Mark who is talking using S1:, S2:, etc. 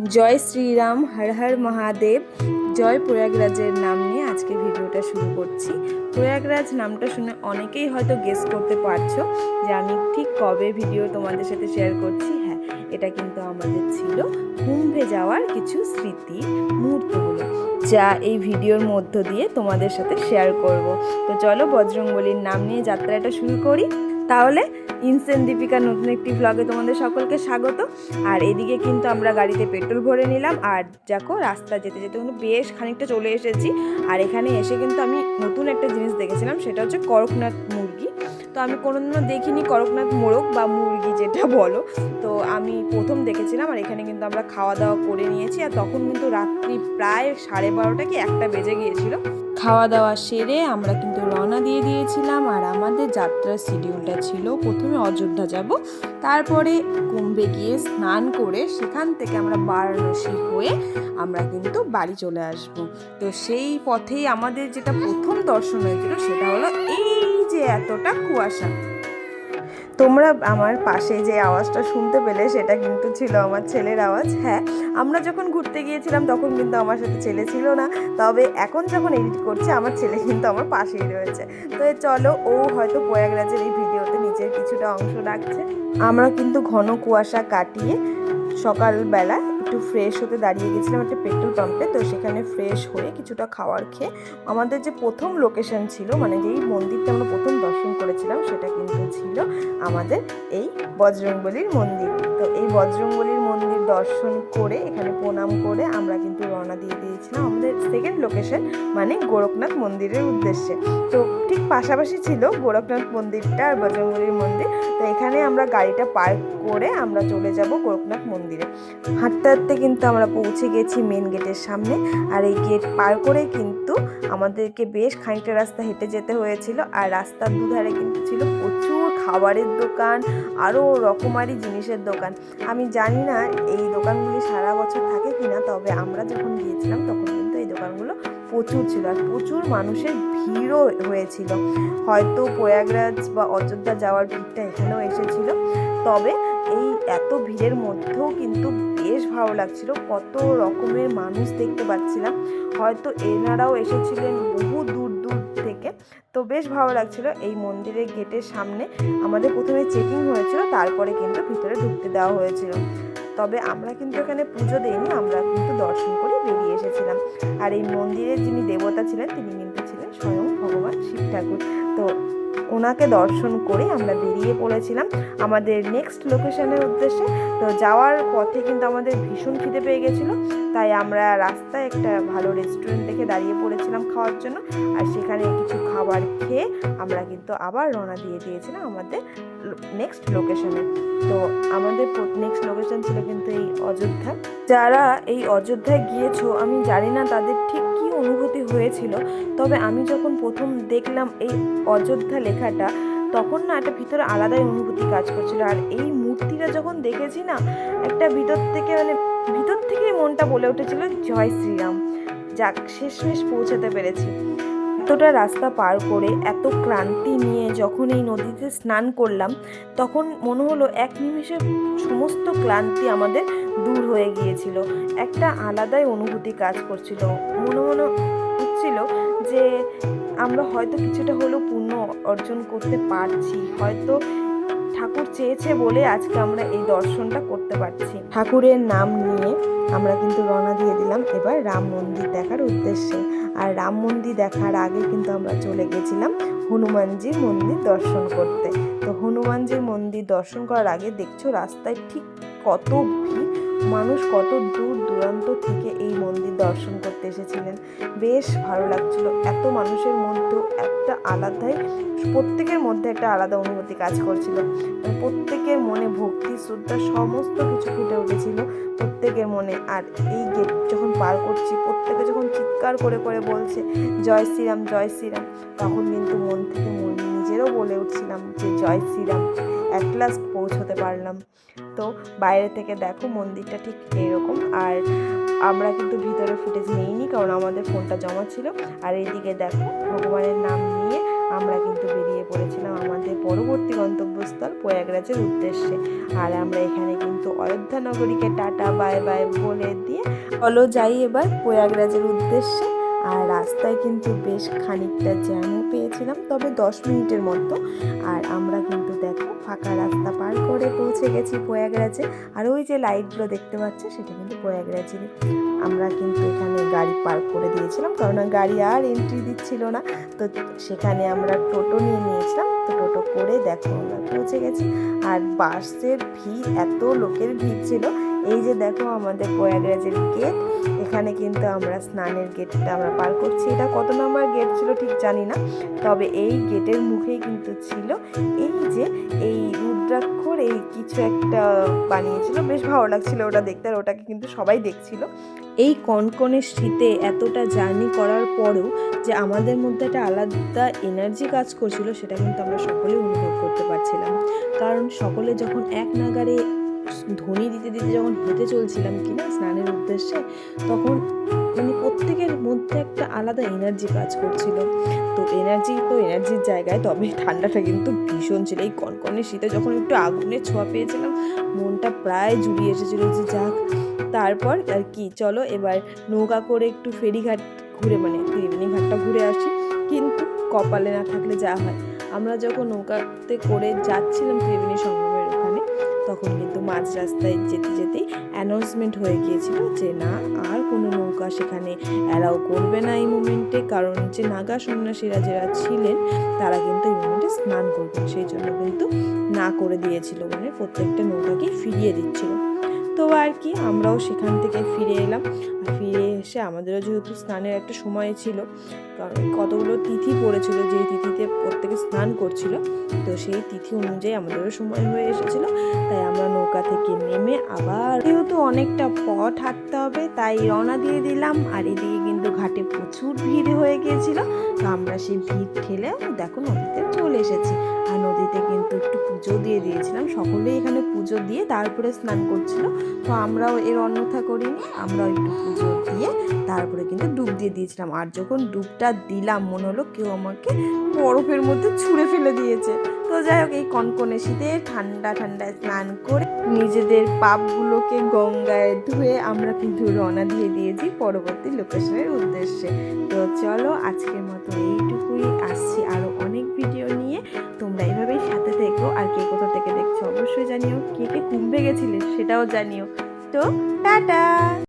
S1: জয় শ্রীরাম, হর হর মহাদেব। জয় প্রয়াগরাজের নাম নিয়ে আজকে ভিডিওটা শুরু করছি। প্রয়াগরাজ নামটা শুনে অনেকেই হয়তো গেস করতে পারছো যে আমি ঠিক কবে ভিডিও তোমাদের সাথে শেয়ার করছি। হ্যাঁ, এটা কিন্তু আমাদের ছিল কুম্ভে যাওয়ার কিছু স্মৃতি মুহূর্তগুলো, যা এই ভিডিওর মধ্য দিয়ে তোমাদের সাথে শেয়ার করব। তো চলো বজরংবলীর নাম নিয়ে যাত্রাটা শুরু করি। তাহলে ইনসেন দীপিকার নতুন একটি ভ্লগে তোমাদের সকলকে স্বাগত। আর এদিকে কিন্তু আমরা গাড়িতে পেট্রোল ভরে নিলাম, আর দেখো রাস্তা যেতে যেতে কিন্তু বেশ খানিকটা চলে এসেছি। আর এখানে এসে কিন্তু আমি নতুন একটা জিনিস দেখেছিলাম, সেটা হচ্ছে করকনাথ মুরগি। তো আমি কোনোদিনও দেখিনি করকনাথ মোরগ বা মুরগি যেটা বলো, তো আমি প্রথম দেখেছিলাম। আর এখানে কিন্তু আমরা খাওয়া দাওয়া করে নিয়েছি, আর তখন কিন্তু রাত্রি প্রায় 12:30 কি 1টা বেজে গিয়েছিল। খাওয়া দাওয়া সেরে আমরা কিন্তু রওনা দিয়ে দিয়েছিলাম। আর আমাদের যাত্রার শিডিউলটা ছিল প্রথমে অযোধ্যা যাব, তারপরে কুম্ভে গিয়ে স্নান করে সেখান থেকে আমরা বারাণসী হয়ে আমরা কিন্তু বাড়ি চলে আসব। তো সেই পথেই আমাদের যেটা প্রথম দর্শন হয়েছিল সেটা হলো এই যে এতটা কুয়াশা। তোমরা আমার পাশে যে আওয়াজটা শুনতে পেলে সেটা কিন্তু ছিল আমার ছেলের আওয়াজ। হ্যাঁ, আমরা যখন ঘুরতে গিয়েছিলাম তখন কিন্তু আমার সাথে ছেলে ছিল না, তবে এখন যখন এডিট করছে আমার ছেলে কিন্তু আমার পাশেই রয়েছে। তো চলো, ও হয়তো প্রয়াগরাজের এই ভিডিওতে নিচের কিছুটা অংশ রাখছে। আমরা কিন্তু ঘন কুয়াশা কাটিয়ে সকালবেলা একটু ফ্রেশ হতে দাঁড়িয়ে গেছিলাম একটা পেট্রোল পাম্পে। তো সেখানে ফ্রেশ হয়ে কিছুটা খাবার খেয়ে আমাদের যে প্রথম লোকেশন ছিল, মানে যেই মন্দিরটা আমরা প্রথম দর্শন করেছিলাম, সেটা কিন্তু ছিল আমাদের এই বজরংবলীর মন্দির। তো এই বজরংবলীর মন্দির দর্শন করে এখানে প্রণাম করে আমরা কিন্তু রওনা দিয়ে দিয়েছিলাম আমাদের সেকেন্ড লোকেশন, মানে গোরখনাথ মন্দিরের উদ্দেশ্যে। তো ঠিক পাশাপাশি ছিল গোরখনাথ মন্দিরটা আর বজরংবলীর মন্দির। তো এখানে আমরা গাড়িটা পার্ক করে আমরা চলে যাব গোরখনাথ মন্দিরে। হাঁটতে হাঁটতে কিন্তু আমরা পৌঁছে গেছি মেন গেটের সামনে। আর এই গেট পার করে কিন্তু আমাদেরকে বেশ খানিকটা রাস্তা হেঁটে যেতে হয়েছিল। আর রাস্তার দুধারে কিন্তু ছিল প্রচুর খাবারের দোকান, আরও রকমারি জিনিসের দোকান। আমি জানি না এই দোকানগুলি সারা বছর থাকে কিনা, তবে আমরা যখন গিয়েছিলাম তখন কিন্তু এই দোকানগুলো প্রচুর ছিল আর প্রচুর মানুষের ভিড়ও হয়েছিল। হয়তো প্রয়াগরাজ বা অযোধ্যা যাওয়ার ভিড়টা এখানেও এসেছিল, তবে এই এত ভিড়ের মধ্যেও কিন্তু বেশ ভালো লাগছিল। কত রকমের মানুষ দেখতে পাচ্ছিলাম, হয়তো এনারাও এসেছিলেন বহু দূর দূর থেকে। তো বেশ ভালো লাগছিল। এই মন্দিরের গেটের সামনে আমাদের প্রথমে চেকিং হয়েছিল, তারপরে কিন্তু ভিতরে ঢুকতে দেওয়া হয়েছিল। তবে আমরা কিন্তু এখানে পুজো দিইনি, আমরা কিন্তু দর্শন করে বেরিয়ে এসেছিলাম। আর এই মন্দিরের যিনি দেবতা ছিলেন তিনি কিন্তু ছিলেন স্বয়ং ভগবান শিব ঠাকুর। তো ওনাকে দর্শন করে আমরা বেরিয়ে পড়েছিলাম আমাদের নেক্সট লোকেশনের উদ্দেশ্যে। তো যাওয়ার পথে কিন্তু আমাদের ভীষণ খিদে পেয়ে গেছিলো, তাই আমরা রাস্তায় একটা ভালো রেস্টুরেন্ট দেখে দাঁড়িয়ে পড়েছিলাম খাওয়ার জন্য। আর সেখানে কিছু খাবার খেয়ে আমরা কিন্তু আবার রওনা দিয়ে দিয়েছিলাম আমাদের নেক্সট লোকেশনে। তো আমাদের নেক্সট লোকেশন ছিল কিন্তু এই অযোধ্যা। যারা এই অযোধ্যায় গিয়েছো আমি জানি না তাদের ঠিক কী অনুভূতি হয়েছিল, তবে আমি যখন প্রথম দেখলাম এই অযোধ্যা লেখাটা, তখন না একটা ভিতরে আলাদাই অনুভূতি কাজ করছিল। আর এই মূর্তিটা যখন দেখেছি না, একটা ভিতর থেকেই মনটা বলে উঠেছিল জয় শ্রীরাম। যাক, শেষমেশ পৌঁছাতে পেরেছি। এতটা রাস্তা পার করে এত ক্লান্তি নিয়ে যখন এই নদীতে স্নান করলাম, তখন মনে হলো এক নিমেষে সমস্ত ক্লান্তি আমাদের দূর হয়ে গিয়েছিল। একটা আলাদাই অনুভূতি কাজ করছিল, মনে মনে হচ্ছিল যে আমরা হয়তো কিছুটা হলেও পুণ্য অর্জন করতে পারছি, হয়তো ঠাকুর চেয়েছে বলে আজকে আমরা এই দর্শনটা করতে পারছি। ঠাকুরের নাম নিয়ে আমরা কিন্তু রওনা দিয়ে দিলাম এবার রাম মন্দির দেখার উদ্দেশ্যে। আর রাম মন্দির দেখার আগে কিন্তু আমরা চলে গেছিলাম হনুমানজির মন্দির দর্শন করতে। তো হনুমানজির মন্দির দর্শন করার আগে দেখছো রাস্তায় ঠিক কত ভিড়, মানুষ কত দূর দূরান্ত থেকে এই মন্দির দর্শন করতে এসেছিলেন। বেশ ভালো লাগছিল। এত মানুষের মধ্যেও একটা আলাদাই, প্রত্যেকের মধ্যে একটা আলাদা অনুভূতি কাজ করছিল। প্রত্যেকের মনে ভক্তি শ্রদ্ধা সমস্ত কিছু ফুটে উঠেছিল প্রত্যেকের মনে। আর এই গেট যখন পার করছি, প্রত্যেকে যখন চিৎকার করে করে বলছে জয় শ্রীরাম জয় শ্রীরাম, তখন কিন্তু মন থেকে নিজেরও বলে উঠছিলাম যে জয় শ্রীরাম, অ্যাট লাস্ট পৌঁছতে পারলাম। তো বাইরে থেকে দেখো মন্দিরটা ঠিক এইরকম। আর আমরা কিন্তু ভিতরে ফুটেজ নিইনি, কারণ আমাদের ফোনটা জমা ছিল। আর এইদিকে দেখো ভগবানের নাম নিয়ে আমরা কিন্তু বেরিয়ে পড়েছিলাম আমাদের পরবর্তী গন্তব্যস্থল প্রয়াগরাজের উদ্দেশ্যে। আর আমরা এখানে কিন্তু অযোধ্যা নগরীকে টাটা বাই বাই বলে দিয়ে চলো যাই এবার প্রয়াগরাজের উদ্দেশ্যে। আর রাস্তায় কিন্তু বেশ খানিকটা জ্যামও পেয়েছিলাম, তবে 10 মিনিটের মতো। আর আমরা কিন্তু দেখো ফাঁকা রাস্তা পার করে পৌঁছে গেছি প্রয়াগরাজে। আর ওই যে লাইটগুলো দেখতে পাচ্ছ সেটা কিন্তু প্রয়াগরাজেরই। আমরা কিন্তু এখানে গাড়ি পার্ক করে দিয়েছিলাম, কারণ গাড়ি আর এন্ট্রি দিচ্ছিল না। তো সেখানে আমরা টোটো নিয়ে নিয়েছিলাম, তো টোটো করে দেখো আমরা পৌঁছে গেছি। আর বাসের ভিড়, এত লোকের ভিড় ছিল। এই যে দেখো আমাদের প্রয়াগরাজের গেট, এখানে কিন্তু আমরা স্নানের গেটটা আমরা পার করছি। এটা কত নম্বর গেট ছিল ঠিক জানি না, তবে এই গেটের মুখেই কিন্তু ছিল এই যে এই রুদ্রাক্ষর এই কিছু একটা বানিয়েছিল, বেশ ভালো লাগছিল ওটা দেখতে। আর ওটাকে কিন্তু সবাই দেখছিল। এই কনকনে শীতে এতটা জার্নি করার পরেও যে আমাদের মধ্যে একটা আলাদা এনার্জি কাজ করছিল, সেটা কিন্তু আমরা সকলে অনুভব করতে পারছিলাম। কারণ সকলে যখন এক নাগাড়ে ধ্বনি দিতে দিতে যখন হেঁটে চলছিলাম কিনা স্নানের উদ্দেশ্যে, তখন মানে প্রত্যেকের মধ্যে একটা আলাদা এনার্জি কাজ করছিল। তো এনার্জির জায়গায়, তবে ঠান্ডাটা কিন্তু ভীষণ ছিল। এই কনকনে শীতে যখন একটু আগুনের ছোঁয়া পেয়েছিলাম, মনটা প্রায় জুড়িয়ে এসেছিল যে যাক। তারপর আর কি, চলো এবার নৌকা করে একটু ফেরিঘাট ঘুরে, মানে ত্রিবেণী ঘাটটা ঘুরে আসি। কিন্তু কপালে না থাকলে যা হয়, আমরা যখন নৌকাতে করে যাচ্ছিলাম ত্রিবেণী সঙ্গমের ওখানে, তখন কিন্তু মাঝ রাস্তায় যেতে যেতেই অ্যানাউন্সমেন্ট হয়ে গিয়েছিল যে না, আর কোনো নৌকা সেখানে অ্যালাউ করবে না এই মোমেন্টে। কারণ যে নাগা সন্ন্যাসীরা যারা ছিলেন তারা কিন্তু এই মোমেন্টে স্নান করবেন, সেই জন্য কিন্তু না করে দিয়েছিল, মানে প্রত্যেকটা নৌকাকেই ফিরিয়ে দিচ্ছিল। তো আর কি, আমরাও সেখান থেকে ফিরে এলাম। ফিরে এসে আমাদেরও যেহেতু স্নানের একটা সময় ছিল, কারণ কতগুলো তিথি পড়েছিল, যেই তিথিতে প্রত্যেকে স্নান করছিল, তো সেই তিথি অনুযায়ী আমাদেরও সময় হয়ে এসেছিল। তাই আমরা নৌকা থেকে নেমে আবার, যেহেতু অনেকটা পথ হাঁটতে হবে, তাই রওনা দিয়ে দিলাম। আর এদিকে কিন্তু ঘাটে প্রচুর ভিড় হয়ে গিয়েছিল, তো আমরা সেই ভিড় ঠেলে দেখো নদীতে চলে এসেছি। আর নদীতে কিন্তু একটু পুজো দিয়ে দিয়েছিলাম, সকলেই এখানে পুজো দিয়ে তারপরে স্নান করছিল। তো আমরাও এর অন্যথা করিনি, আমরাও একটু পুজো দিয়ে তারপরে কিন্তু ডুব দিয়ে দিয়েছিলাম। আর যখন ডুবটা দিলাম মনে হলো কেউ আমাকে বরফের মধ্যে ছুঁড়ে ফেলে দিয়েছে। তো যাই হোক, এই কনকনে শীতে ঠান্ডায় স্নান করে নিজেদের পাপগুলোকে গঙ্গায় ধুয়ে আমরা কিন্তু রওনা দিয়ে দিয়েছি পরবর্তী লোকেশনের উদ্দেশ্যে। তো চলো আজকের মতো এইটুকুই, আসছি আরও অনেক ভিডিও নিয়ে। তোমরা এইভাবেই সাথে থেকো। আর কে কোথা থেকে দেখছো অবশ্যই জানিও, কে কে কুম্ভে গেছিলে সেটাও জানিও। তো টাটা।